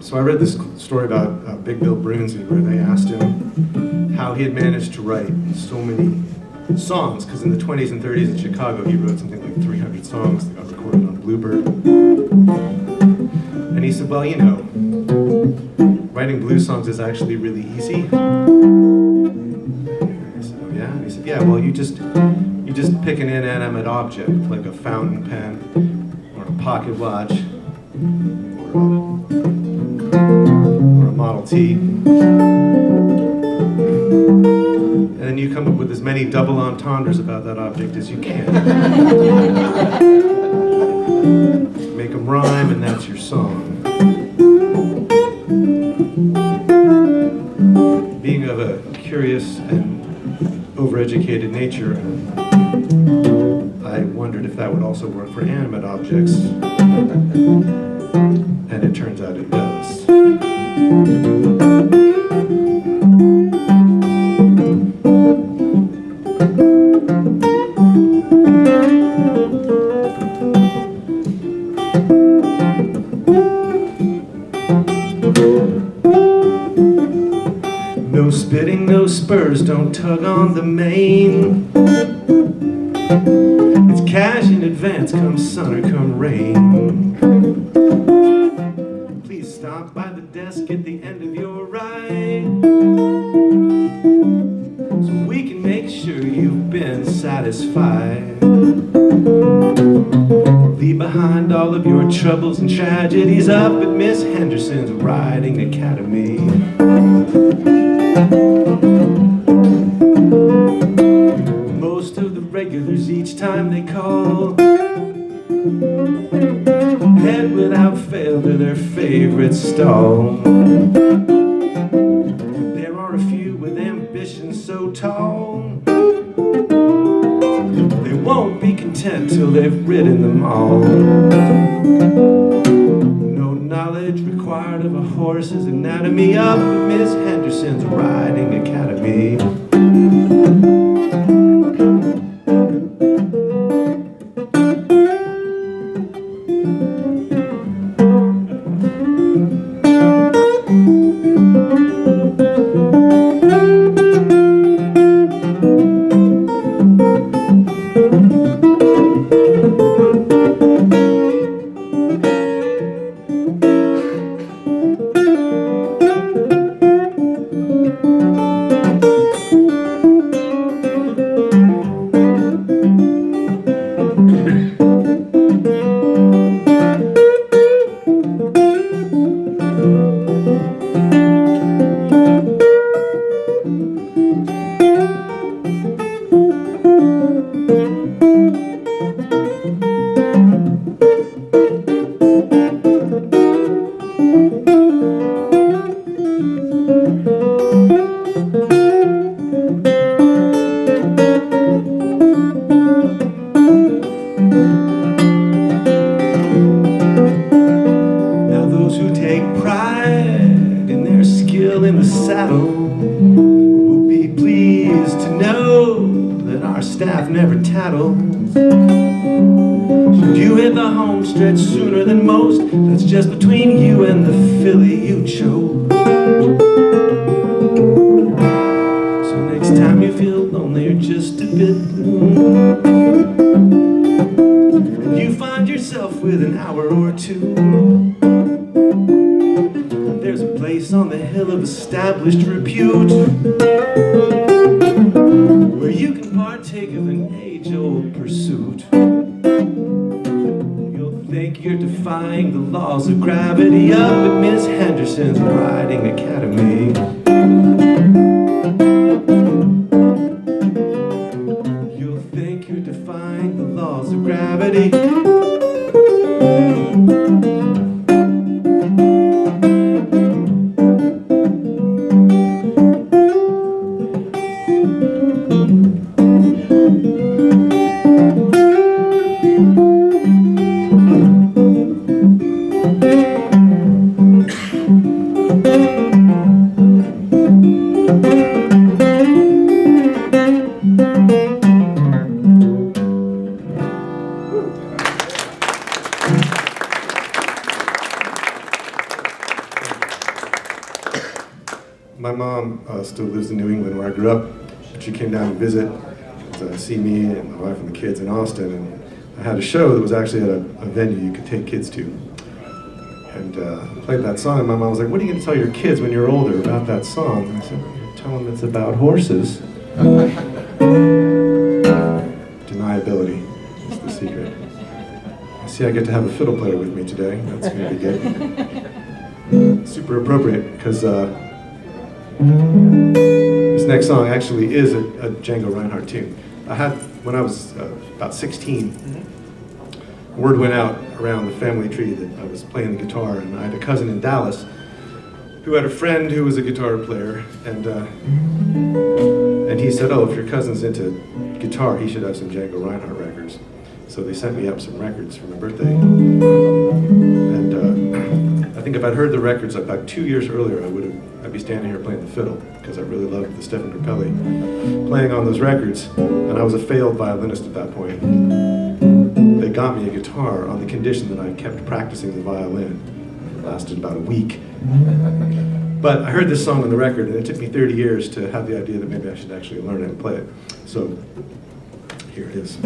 So I read this story about Big Bill Brunsey, where they asked him how he had managed to write so many songs, because in the 20s and 30s in Chicago he wrote something like 300 songs that got recorded on Bluebird. And he said, well, you know, writing blues songs is actually really easy. And I said, oh yeah? And he said, yeah, well, you just pick an inanimate object, like a fountain pen, or a pocket watch, or a Model T. And then you come up with as many double entendres about that object as you can. Make them rhyme, and that's your song. Being of a curious and overeducated nature, I wondered if that would also work for animate objects. And it turns out it does. No spitting, no spurs, don't tug on the mane. It's cash in advance, come sun or come rain. Please stop by the desk at the end of your ride, so we can make sure you've been satisfied. Leave behind all of your troubles and tragedies up at Miss Henderson's Riding Academy. Most of the regulars each time they call head without fail to their favorite stall. There are a few with ambitions so tall, they won't be content till they've ridden them all. No knowledge required of a horse's anatomy up at Miss Henderson's Riding Academy. In the saddle will be pleased to know that our staff never tattles. Should you hit the home stretch sooner than most, that's just between you and the filly you chose. So next time you feel lonely or just a bit blue, and you find yourself with an hour or two, there's a place on the hill of established repute where you can partake of an age-old pursuit. You'll think you're defying the laws of gravity up at Miss Henderson's Riding Academy. You'll think you're defying the laws of gravity. still lives in New England where I grew up. But she came down to visit, to see me and my wife and the kids in Austin. And I had a show that was actually at a venue you could take kids to. And I played that song, and my mom was like, "What are you going to tell your kids when you're older about that song?" And I said, "Tell them it's about horses." Deniability is the secret. I see I get to have a fiddle player with me today. That's going to be good. Super appropriate, because this next song actually is a Django Reinhardt tune. I had, when I was about 16, word went out around the family tree that I was playing the guitar, and I had a cousin in Dallas who had a friend who was a guitar player, and he said, "Oh, if your cousin's into guitar, he should have some Django Reinhardt records." So they sent me up some records for my birthday. And I think if I'd heard the records about 2 years earlier, I'd be standing here playing the fiddle, because I really loved the Stephen Grappelli playing on those records. And I was a failed violinist at that point. They got me a guitar on the condition that I kept practicing the violin. It lasted about a week. But I heard this song on the record, and it took me 30 years to have the idea that maybe I should actually learn it and play it. So here it is.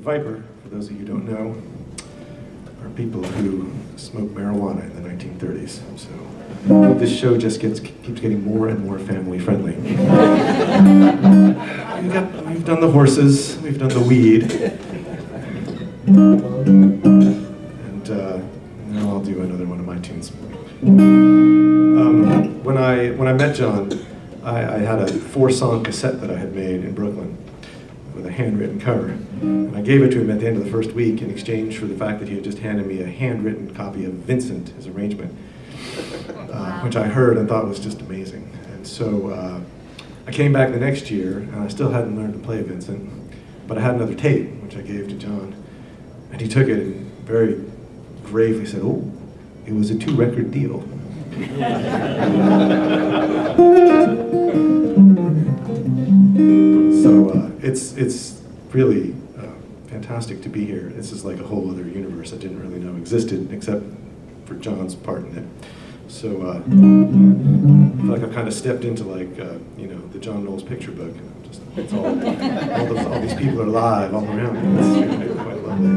Viper, for those of you who don't know, are people who smoked marijuana in the 1930s. So this show just keeps getting more and more family friendly. We've done the horses, we've done the weed, and now I'll do another one of my tunes. When I met John, I had a 4-song cassette that I had made in Brooklyn with a handwritten cover. And I gave it to him at the end of the first week in exchange for the fact that he had just handed me a handwritten copy of Vincent, his arrangement, which I heard and thought was just amazing. And so I came back the next year, and I still hadn't learned to play Vincent, but I had another tape, which I gave to John. And he took it and very gravely said, "Oh, it was a 2-record deal." it's really fantastic to be here. This is like a whole other universe I didn't really know existed, except for John's part in it. So I feel like I've kind of stepped into like, the John Knowles picture book. And I'm just, it's all these people are alive all around me. It's really quite lovely.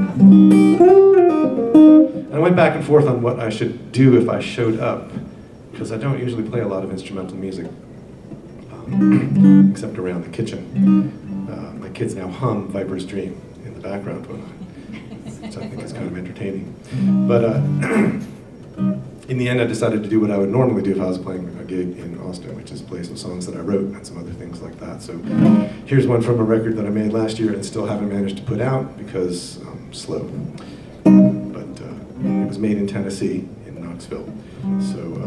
And I went back and forth on what I should do if I showed up, because I don't usually play a lot of instrumental music, except around the kitchen. My kids now hum Viper's Dream in the background, which I think is kind of entertaining. But in the end, I decided to do what I would normally do if I was playing a gig in Austin, which is play some songs that I wrote and some other things like that. So here's one from a record that I made last year and still haven't managed to put out because I'm slow. But it was made in Tennessee, in Knoxville. So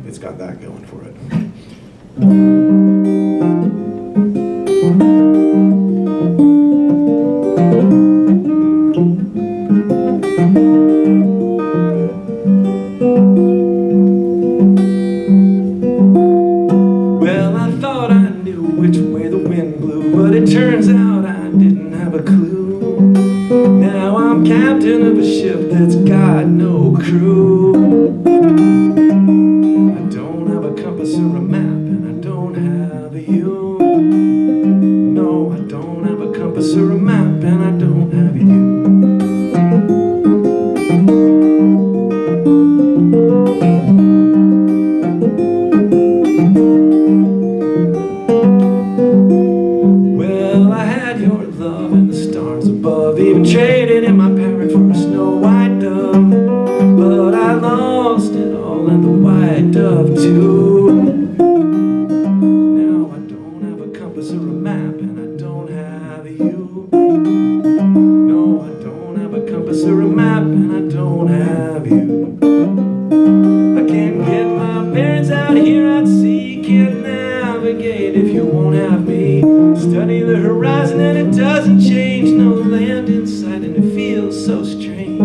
it's got that going for it. Turns out I didn't have a clue. Now I'm captain of a ship that's got no crew. I don't have a compass or a map, and I don't have a you. No, I don't have a compass or a map, and I don't have you. Even traded in my parrot for a snow white dove, but I lost it all and the white dove too. Now I don't have a compass or a map, and I don't have you. No, I don't have a compass or a map, and I don't have you. I can't get my bearings out here at sea, can't navigate if you won't have me. Study the horizon and it doesn't change, no land in sight and it feels so strange.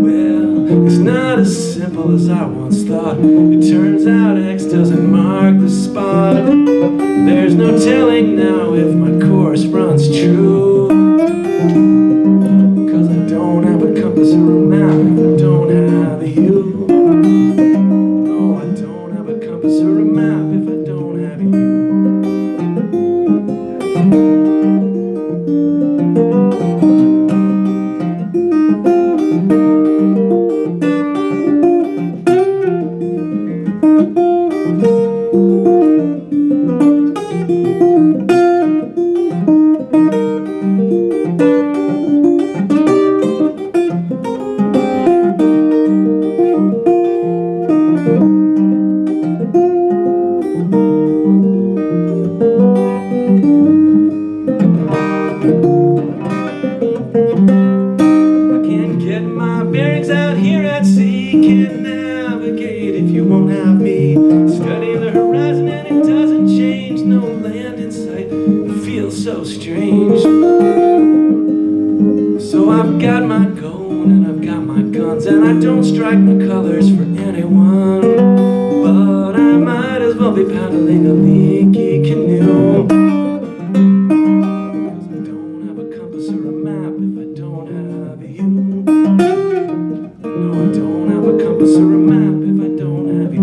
Well, it's not as simple as I once thought. It turns out X doesn't mark the spot. There's no telling now if my course runs true, 'cause I don't have a compass or a map if I don't have you. No, I don't have a compass or a map if I don't have you. Can't navigate if you won't have me. Study the horizon and it doesn't change, no land in sight, it feels so strange. So I've got my gold and I've got my guns, and I don't strike my colors for anyone, but I might as well be paddling a leaky canoe, 'cause I don't have a compass or a map if I don't have you. No, I don't have a compass or a map if I don't have you.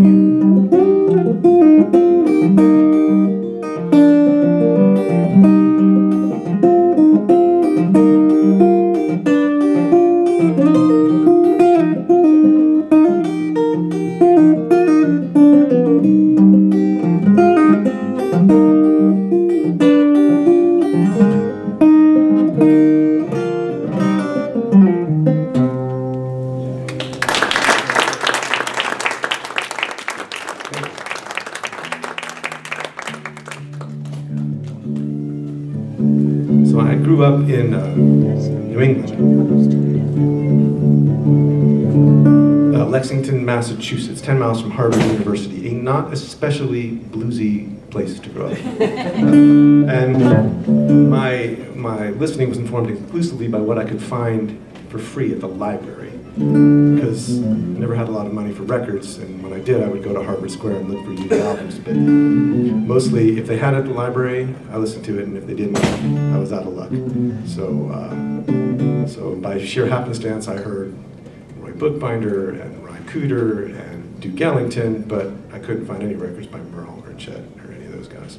So I grew up in New England, Lexington, Massachusetts, 10 miles from Harvard University, a not especially bluesy place to grow up. And my listening was informed exclusively by what I could find for free at the library. because I never had a lot of money for records, and when I did, I would go to Harvard Square and look for used albums. But mostly, if they had it at the library, I listened to it, and if they didn't, I was out of luck. So by sheer happenstance, I heard Roy Bookbinder and Ryan Cooder and Duke Ellington, but I couldn't find any records by Merle or Chet or any of those guys.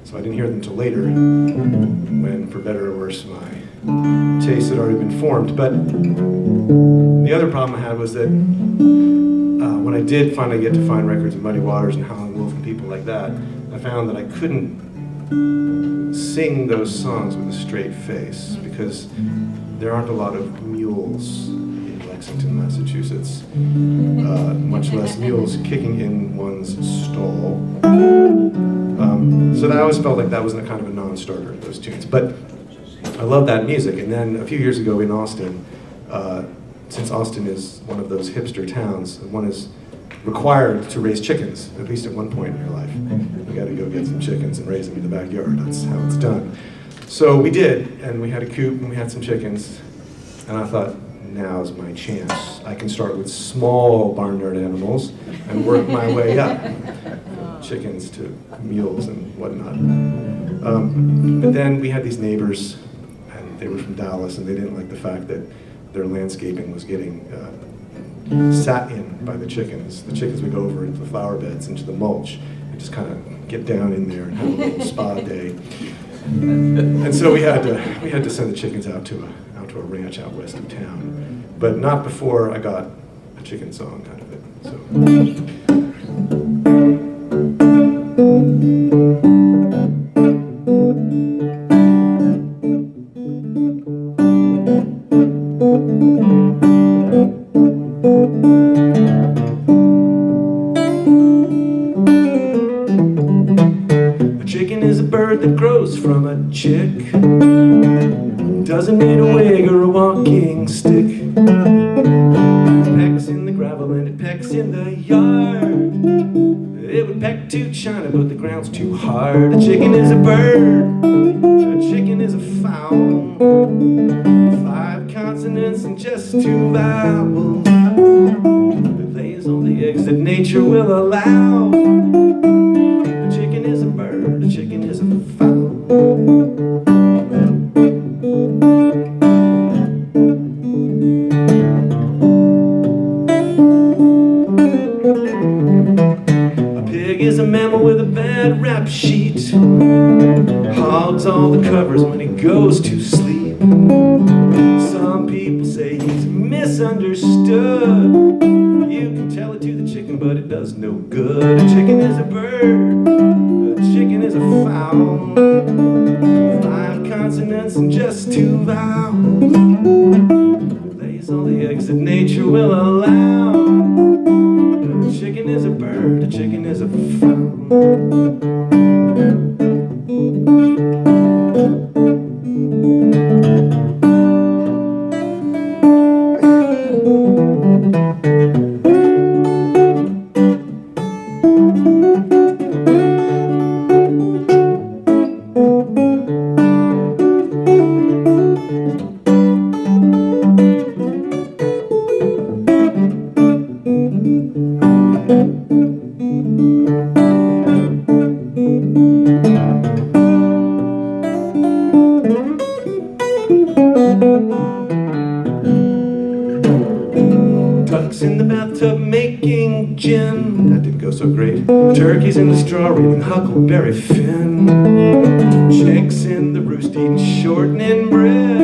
So I didn't hear them until later, when, for better or worse, my taste had already been formed. But the other problem I had was that when I did finally get to find records of Muddy Waters and Howlin' Wolf and people like that, I found that I couldn't sing those songs with a straight face, because there aren't a lot of mules in Lexington, Massachusetts, much less mules kicking in one's stall. So that I always felt like that was a kind of a non-starter, those tunes. But I love that music. And then a few years ago in Austin, since Austin is one of those hipster towns, one is required to raise chickens, at least at one point in your life. You got to go get some chickens and raise them in the backyard. That's how it's done. So we did, and we had a coop and we had some chickens. And I thought, now's my chance. I can start with small barnyard animals and work my way up. Chickens to mules and whatnot. But then we had these neighbors, and they were from Dallas, and they didn't like the fact that their landscaping was getting sat in by the chickens. The chickens would go over into the flower beds, into the mulch, and just kind of get down in there and have a little spa day. And so we had to send the chickens out to a ranch out west of town, but not before I got a chicken song out of it. So. A chicken is a bird that grows from a chick. Doesn't need a wig or a walking stick. It pecks in the gravel and it pecks in the yard. It would peck to China, but the ground's too hard. A chicken is a bird. A chicken is a fowl. 5 consonants and just 2 vowels. It lays all the eggs that nature will allow. A chicken is a bird. A chicken is a fowl. Is a mammal with a bad rap sheet. Hogs all the covers when he goes to sleep. Some people say he's misunderstood. You can tell it to the chicken, but it does no good. A chicken is a bird. A chicken is a fowl. 5 consonants and just 2 vowels. It lays all the eggs that nature will allow. A chicken is a bird, a chicken is a fowl. Ducks in the bathtub making gin. That didn't go so great. Turkeys in the straw reading Huckleberry Finn. Chicks in the roost eating shortening bread.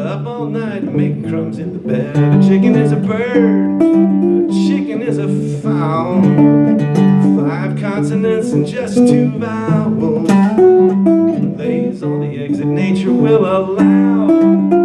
Up all night making crumbs in the bed. A chicken is a bird. A chicken is a fowl. 5 consonants and just 2 vowels. Lays all the eggs that nature will allow.